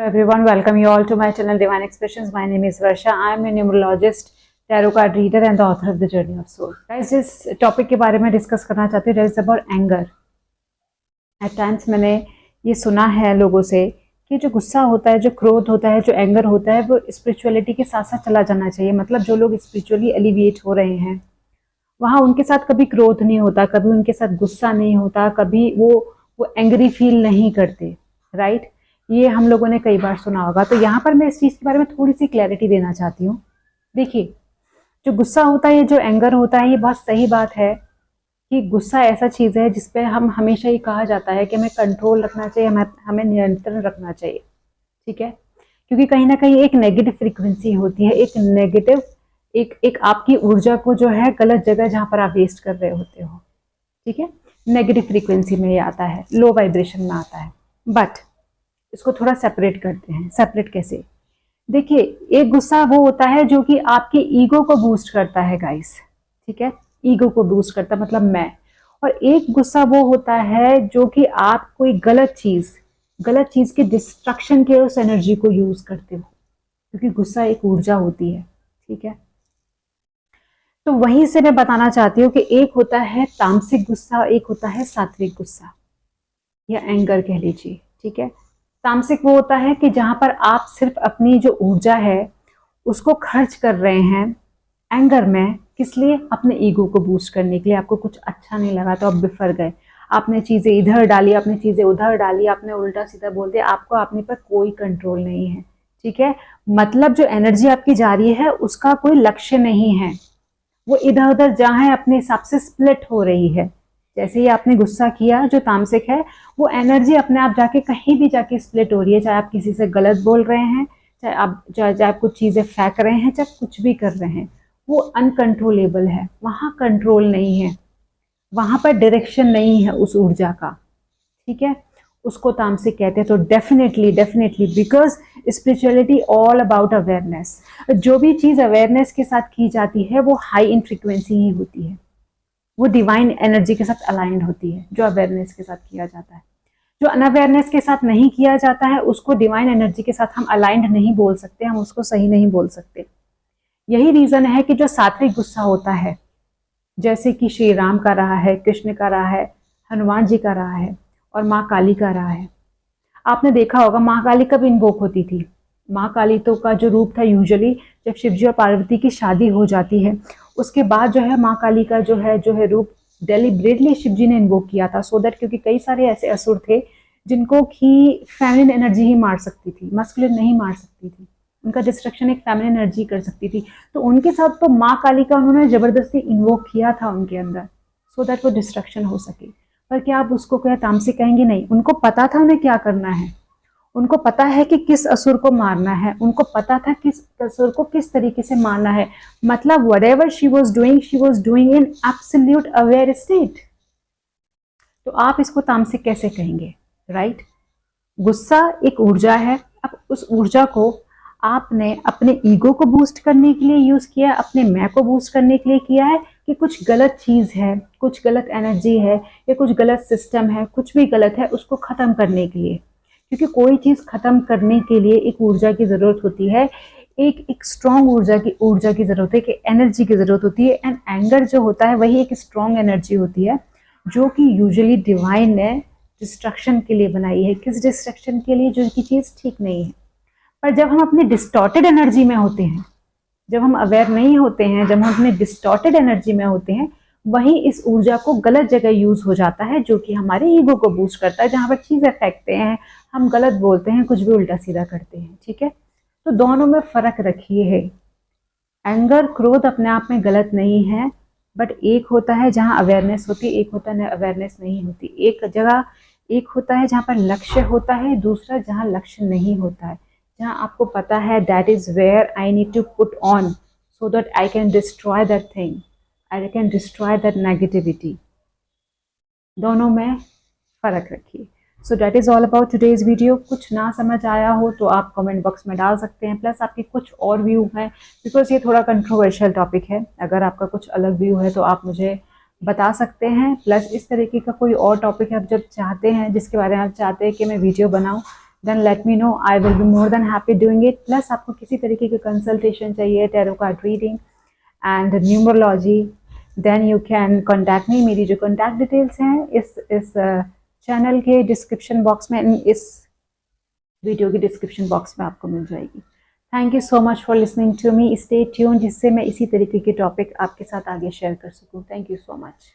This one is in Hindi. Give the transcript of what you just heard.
Hello everyone, welcome you all to my channel Divine Expressions. My name is Varsha. I am a numerologist, tarot card reader and the author of the Journey of Soul. Guys, जिस टॉपिक के बारे में डिस्कस करना चाहती हूँ, it's about anger. At times मैंने ये सुना है लोगों से कि जो गुस्सा होता है, जो क्रोध होता है, जो एंगर होता है, वो स्पिरिचुअलिटी के साथ साथ चला जाना चाहिए. मतलब जो लोग स्पिरिचुअली एलिवेट हो रहे हैं वहाँ उनके साथ कभी क्रोध नहीं होता, कभी उनके साथ गुस्सा नहीं होता, कभी वो एंग्री फील नहीं करते. राइट, ये हम लोगों ने कई बार सुना होगा. तो यहाँ पर मैं इस चीज़ के बारे में थोड़ी सी क्लैरिटी देना चाहती हूँ. देखिए, जो गुस्सा होता है, जो एंगर होता है, ये बहुत सही बात है कि गुस्सा ऐसा चीज़ है जिस पे हम हमेशा ही कहा जाता है कि हमें कंट्रोल रखना चाहिए, हमें नियंत्रण रखना चाहिए. ठीक है, क्योंकि कहीं ना कहीं एक नेगेटिव फ्रीक्वेंसी होती है, एक नेगेटिव एक आपकी ऊर्जा को जो है गलत जगह जहाँ पर आप वेस्ट कर रहे होते हो. ठीक है, नेगेटिव फ्रीक्वेंसी में ये आता है, लो वाइब्रेशन में आता है. बट इसको थोड़ा सेपरेट करते हैं. सेपरेट कैसे? देखिए, एक गुस्सा वो होता है जो कि आपके ईगो को बूस्ट करता है गाइस. ठीक है, ईगो को बूस्ट करता है, मतलब मैं. और एक गुस्सा वो होता है जो कि आप कोई गलत चीज के डिस्ट्रक्शन के उस एनर्जी को यूज करते हो, क्योंकि गुस्सा एक ऊर्जा होती है. ठीक है, तो वहीं से मैं बताना चाहती हूँ कि एक होता है तामसिक गुस्सा, एक होता है सात्विक गुस्सा या एंगर कह लीजिए. ठीक है, तामसिक वो होता है कि जहां पर आप सिर्फ अपनी जो ऊर्जा है उसको खर्च कर रहे हैं एंगर में. किस लिए? अपने ईगो को बूस्ट करने के लिए. आपको कुछ अच्छा नहीं लगा तो आप बिफर गए, आपने चीजें इधर डाली, आपने चीजें उधर डाली, आपने उल्टा सीधा बोल दिया. आपको अपने पर कोई कंट्रोल नहीं है. ठीक है, मतलब जो एनर्जी आपकी जा रही है उसका कोई लक्ष्य नहीं है, वो इधर उधर जहाँ है अपने हिसाब से स्प्लिट हो रही है. जैसे ही आपने गुस्सा किया, जो तामसिक है, वो एनर्जी अपने आप जाके कहीं भी जाके स्प्लिट हो रही है. चाहे आप किसी से गलत बोल रहे हैं, चाहे आप कुछ चीजें फेंक रहे हैं, चाहे कुछ भी कर रहे हैं, वो अनकंट्रोलेबल है. वहां कंट्रोल नहीं है, वहां पर डायरेक्शन नहीं है उस ऊर्जा का. ठीक है, उसको तामसिक कहते हैं. तो definitely because spirituality all about awareness. जो भी चीज अवेयरनेस के साथ की जाती है वो हाई इन फ्रिक्वेंसी ही होती है, वो डिवाइन एनर्जी के साथ अलाइंड होती है. जो अवेयरनेस के साथ किया जाता है, जो अनअवेयरनेस के साथ नहीं किया जाता है, उसको डिवाइन एनर्जी के साथ हम अलाइंड नहीं बोल सकते, हम उसको सही नहीं बोल सकते. यही रीजन है कि जो सात्विक गुस्सा होता है, जैसे कि श्री राम का रहा है, कृष्ण का रहा है, हनुमान जी का रहा है और माँ काली का रहा है. आपने देखा होगा माँ काली कब इन्वोक होती थी? माँ काली तो का जो रूप था यूजुअली जब शिवजी और पार्वती की शादी हो जाती है, उसके बाद जो है माँ काली का जो है रूप डेलिब्रेटली शिवजी ने इन्वोक किया था. सो दैट, क्योंकि कई सारे ऐसे असुर थे जिनको कि फेमिनिन एनर्जी ही मार सकती थी, मस्कुलिन नहीं मार सकती थी. उनका डिस्ट्रक्शन एक फेमिनिन एनर्जी कर सकती थी. तो उनके साथ तो माँ काली का उन्होंने जबरदस्ती इन्वोक किया था उनके अंदर, सो दैट वो डिस्ट्रक्शन हो सके. पर क्या आप उसको क्या तामसिक कहेंगे? नहीं, उनको पता था उन्हें क्या करना है, उनको पता है कि किस असुर को मारना है, उनको पता था किस असुर को किस तरीके से मारना है. मतलब whatever she was doing in absolute aware state. तो आप इसको तामसिक कैसे कहेंगे? राइट, गुस्सा एक ऊर्जा है. अब उस ऊर्जा को आपने अपने ईगो को बूस्ट करने के लिए यूज किया, अपने मैं को बूस्ट करने के लिए किया है, कि कुछ गलत चीज है, कुछ गलत एनर्जी है, या कुछ गलत सिस्टम है, कुछ भी गलत है, उसको खत्म करने के लिए. क्योंकि कोई चीज खत्म करने के लिए एक ऊर्जा की जरूरत होती है, एक स्ट्रॉन्ग ऊर्जा की जरूरत है, कि एनर्जी की जरूरत होती है. एंड एंगर जो होता है वही एक स्ट्रॉन्ग एनर्जी होती है जो कि यूजुअली डिवाइन ने डिस्ट्रक्शन के लिए बनाई है. किस डिस्ट्रक्शन के लिए? जो की चीज ठीक नहीं है. पर जब हम अपने डिस्टॉर्टेड एनर्जी में होते हैं, जब हम अवेयर नहीं होते हैं, जब हम अपने डिस्टॉर्टेड एनर्जी में होते हैं, वहीं इस ऊर्जा को गलत जगह यूज हो जाता है, जो कि हमारे ईगो को बूस्ट करता है, जहां पर चीजें फेंकते हैं, हम गलत बोलते हैं, कुछ भी उल्टा सीधा करते हैं. ठीक है, तो दोनों में फर्क रखिए है. एंगर, क्रोध अपने आप में गलत नहीं है, बट एक होता है जहां अवेयरनेस होती है, एक होता है अवेयरनेस नहीं होती. एक होता है जहां पर लक्ष्य होता है, दूसरा जहां लक्ष्य नहीं होता है, जहां आपको पता है that is where I need to put on so that I can destroy that thing, I can destroy that negativity. दोनों में फर्क रखिए. So that is all about today's video. कुछ ना समझ आया हो तो आप कमेंट बॉक्स में डाल सकते हैं, प्लस आपके कुछ और व्यू हैं, बिकॉज ये थोड़ा कंट्रोवर्शियल टॉपिक है. अगर आपका कुछ अलग व्यू है तो आप मुझे बता सकते हैं. प्लस इस तरीके का कोई और टॉपिक आप जब चाहते हैं, जिसके बारे में आप चाहते हैं कि मैं वीडियो बनाऊं, then let me know, I will be more than happy doing it. Plus आपको किसी तरीके की कंसल्टेशन चाहिए, tarot card reading and numerology, then you can contact me. मेरी जो कॉन्टैक्ट डिटेल्स हैं इस चैनल के डिस्क्रिप्शन बॉक्स में, इस वीडियो के डिस्क्रिप्शन बॉक्स में आपको मिल जाएगी। Thank you so much for listening to me. Stay tune, जिससे मैं इसी तरीके के टॉपिक आपके साथ आगे शेयर कर सकूँ। Thank you so much.